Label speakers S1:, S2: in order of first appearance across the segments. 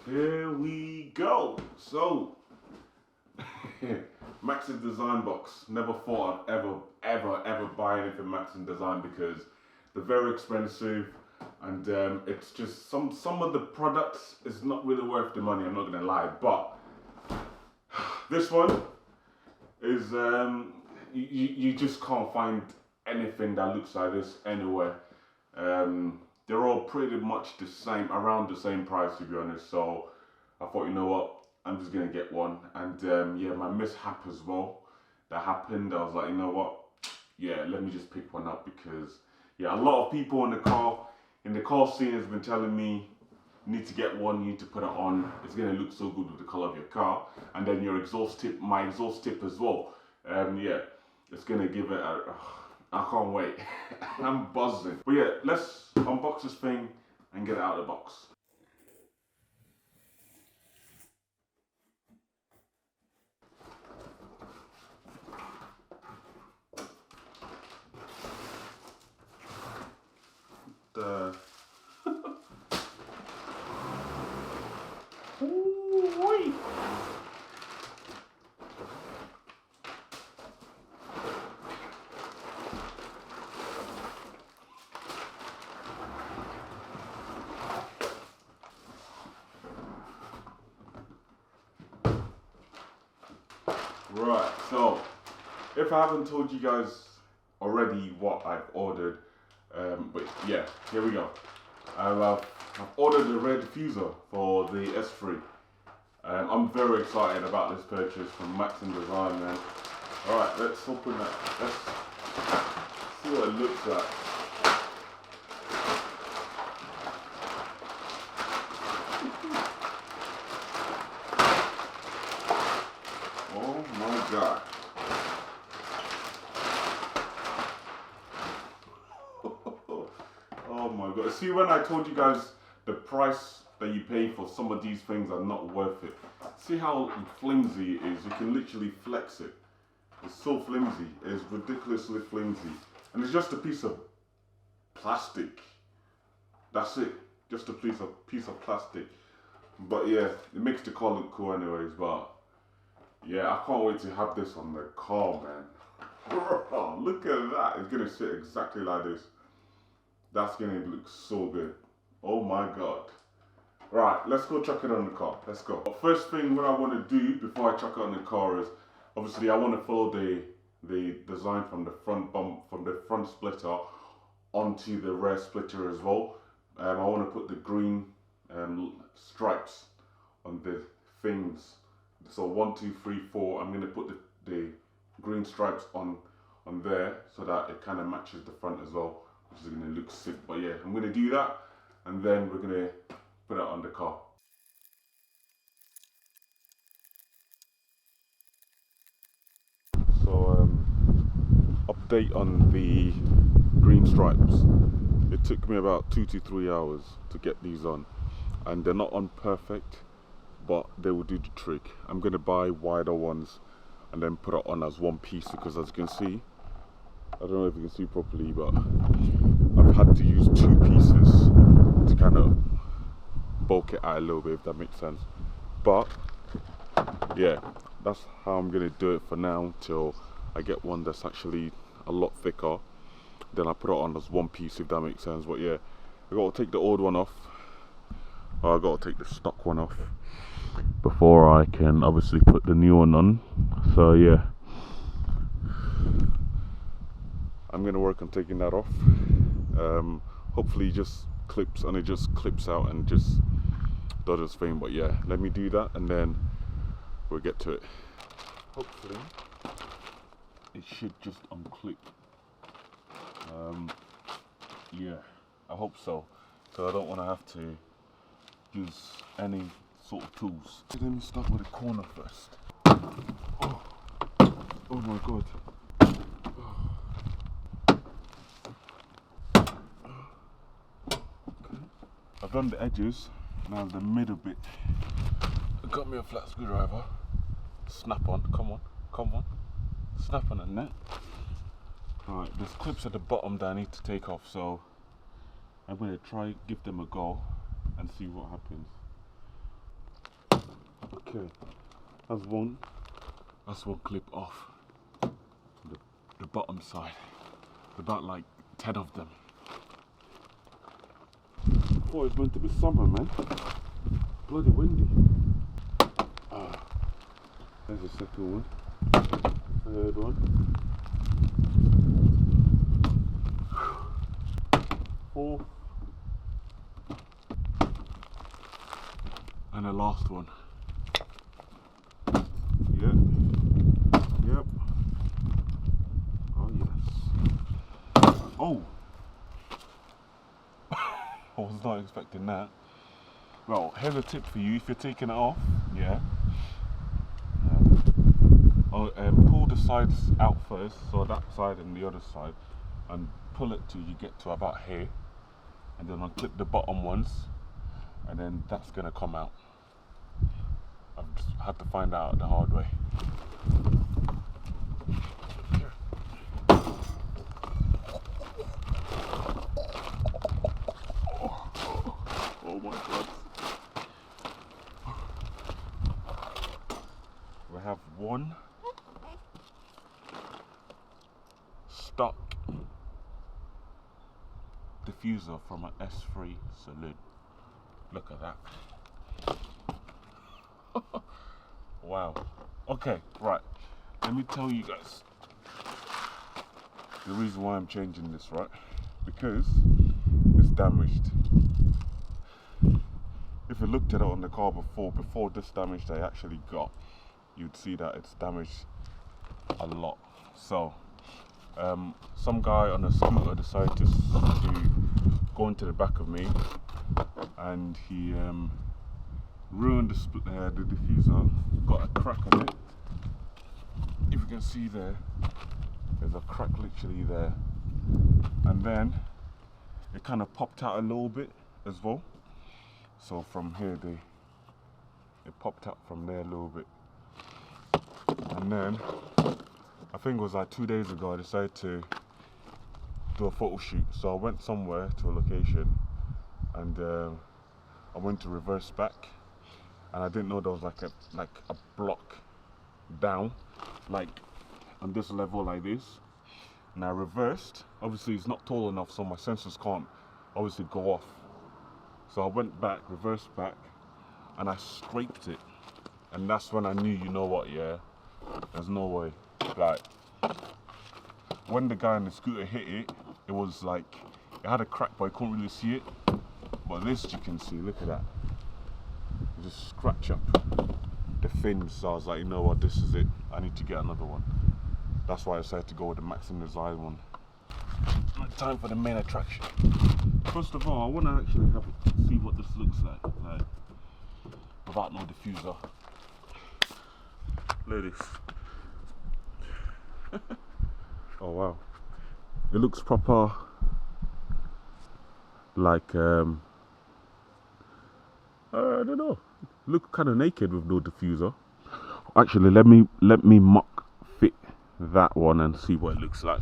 S1: Here we go. So, Maxton design box. Never thought I'd ever buy anything Maxton design because they're very expensive, and it's just some of the products is not really worth the money. I'm not gonna lie, but this one is you just can't find anything that looks like this anywhere. They're all pretty much the same, around the same price, to be honest. So I thought, you know what, I'm just gonna get one. And yeah, my mishap as well that happened. I was like, you know what, yeah, let me just pick one up because yeah, a lot of people in the car scene has been telling me you need to get one, you need to put it on. It's gonna look so good with the color of your car, and then your exhaust tip, my exhaust tip as well. Yeah, it's gonna give it a. I can't wait. I'm buzzing. But yeah, let's unbox this thing and get it out of the box. Ooh-wee. Right, so if I haven't told you guys already what I've ordered, but yeah, here we go. I've ordered the red diffuser for the S3. I'm very excited about this purchase from Maxton Design, man. Alright, let's open that. Let's see what it looks like. Oh my god. Oh my god. See, when I told you guys the price that you pay for some of these things are not worth it. See how flimsy it is? You can literally flex it. It's so flimsy. It's ridiculously flimsy. And it's just a piece of plastic. That's it. Just a piece of plastic. But yeah, it makes the car look cool anyways. But yeah, I can't wait to have this on the car, man. Look at that. It's gonna sit exactly like this. That's gonna look so good. Oh my god. Right, let's go chuck it on the car. Let's go. First thing what I want to do before I chuck it on the car is, obviously I want to follow the design from the front bump, from the front splitter onto the rear splitter as well. I want to put the green stripes on the things. So 1, 2, 3, 4. I'm going to put the green stripes on there so that it kind of matches the front as well, which is going to look sick. But yeah, I'm going to do that, and then we're going to put it on the car. So update on the green stripes. It took me about 2 to 3 hours to get these on, and they're not on perfect, but they will do the trick. I'm going to buy wider ones and then put it on as one piece, because as you can see, I don't know if you can see properly, but I've had to use 2 pieces to kind of bulk it out a little bit, if that makes sense. But yeah, that's how I'm gonna do it for now till I get one that's actually a lot thicker. Then I put it on as one piece, if that makes sense. But yeah, I gotta take the old one off, or I gotta take the stock one off before I can obviously put the new one on. So yeah, I'm gonna work on taking that off. Hopefully it just clips, and it just clips out and just does its thing. But yeah, let me do that and then we'll get to it. Hopefully it should just unclip. Yeah, I hope so. So I don't want to have to use any sort of tools. Let me start with the corner first. Oh my god. I've done the edges, now the middle bit. I got me a flat screwdriver. Snap on, come on. Snap on the net. Alright, there's clips at the bottom that I need to take off, so I'm going to try give them a go and see what happens. Okay, that's one clip off the bottom side. About like 10 of them. Oh, it's meant to be summer, man. Bloody windy. There's the second one. Third one. Fourth. And the last one. Yep. Yep. Oh yes. Oh! I was not expecting that. Well, here's a tip for you if you're taking it off, yeah. Pull the sides out first, so that side and the other side, and pull it till you get to about here, and then unclip the bottom ones, and then that's gonna come out. I've just had to find out the hard way. Oh my god. We have one stock diffuser from an S3 saloon. Look at that. Wow. Okay, right. Let me tell you guys the reason why I'm changing this, right? Because it's damaged. If you looked at it on the car before this damage I actually got, you'd see that it's damaged a lot. So some guy on a scooter decided to go into the back of me, and he ruined the diffuser, got a crack on it. If you can see there, there's a crack literally there, and then it kind of popped out a little bit as well. So from here, it popped out from there a little bit. And then, I think it was like 2 days ago, I decided to do a photo shoot. So I went somewhere to a location, and I went to reverse back, and I didn't know there was like a block down, like on this level like this. And I reversed. Obviously it's not tall enough, so my sensors can't obviously go off. So I went back, reversed back, and I scraped it. And that's when I knew, you know what, yeah, there's no way. Like, when the guy on the scooter hit it, it was like, it had a crack, but I couldn't really see it. But this you can see, look at that. It just scratch up the fins. So I was like, you know what, this is it. I need to get another one. That's why I decided to go with the Maxton design one. Time for the main attraction. First of all, I want to actually see what this looks like without no diffuser. Look at this. Oh wow, it looks proper like I don't know. Look kind of naked with no diffuser. Actually, let me mock fit that one and see what it looks like.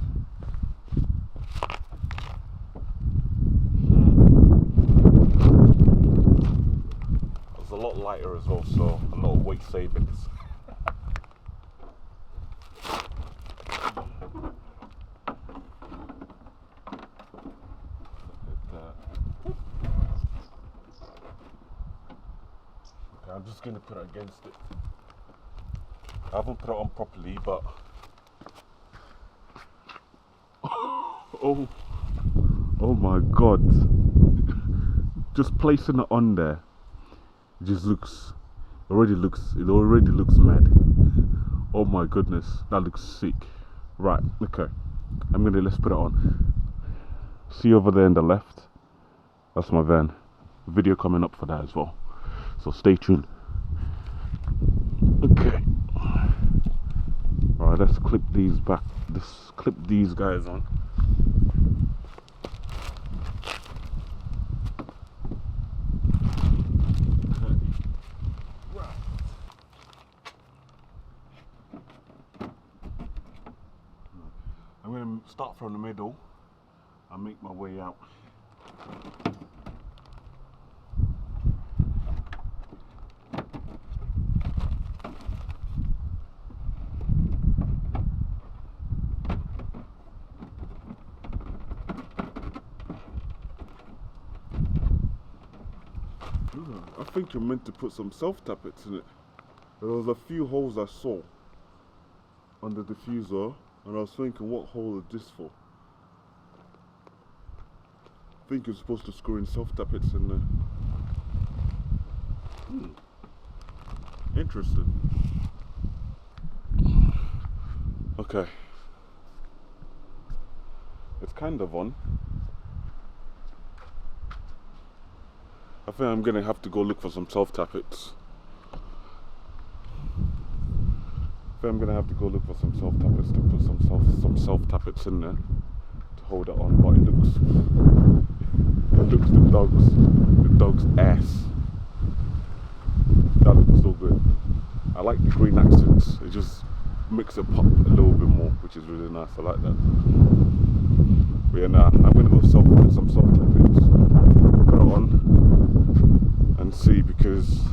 S1: It's a lot lighter as well, so a lot of weight savings. I'm just going to put it against it. I haven't put it on properly, but oh my god, just placing it on there, it just looks, it already looks mad. Oh my goodness, that looks sick. Right, okay, let's put it on. See over there on the left, that's my van. Video coming up for that as well, so stay tuned. Okay, alright, let's clip these back. Let's clip these guys on. Okay. Right. I'm going to start from the middle and make my way out. I think you're meant to put some self-tappets in it. There was a few holes I saw on the diffuser, and I was thinking, what hole is this for? I think you're supposed to screw in self-tappets in there. Interesting. Okay. It's kind of on. I think I'm gonna have to go look for some self-tappets. I think I'm gonna have to go look for some self-tappets to put some self-tappets in there to hold it on. But it looks the dog's ass. That looks so good. I like the green accents. It just makes it pop a little bit more, which is really nice. I like that. But yeah, nah, I'm gonna go put some self-tappets, put it on, and see, because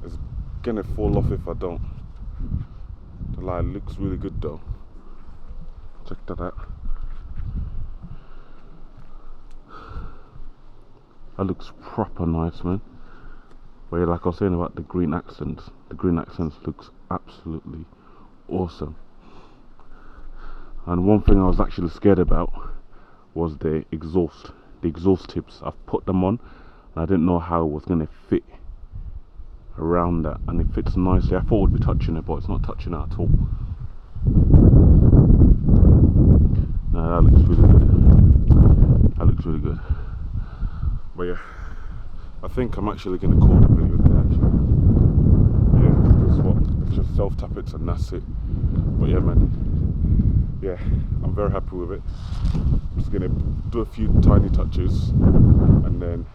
S1: it's gonna fall off if I don't. The light looks really good though. Check that out. That looks proper nice, man. But yeah, like I was saying about the green accents looks absolutely awesome. And one thing I was actually scared about was the exhaust tips. I've put them on and I didn't know how it was going to fit around that, and it fits nicely. I thought it would be touching it, but it's not touching it at all. No, that looks really good. That looks really good. But yeah, I think I'm actually going to call the video there actually. Yeah, that's what, it's just self-tappets and that's it. But yeah, man, yeah, I'm very happy with it. I'm just going to do a few tiny touches and then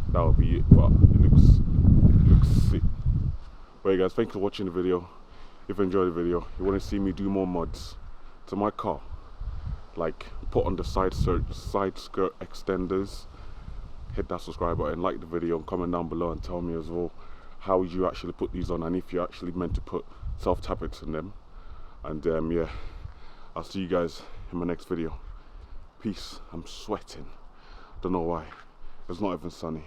S1: that'll be it. But it looks sick. But yeah guys, thanks for watching the video. If you enjoyed the video, you want to see me do more mods to my car, like put on the side skirt extenders, hit that subscribe button, like the video, and comment down below and tell me as well how you actually put these on and if you're actually meant to put self-tappets in them. And yeah, I'll see you guys in my next video. Peace. I'm sweating, don't know why, it's not even sunny.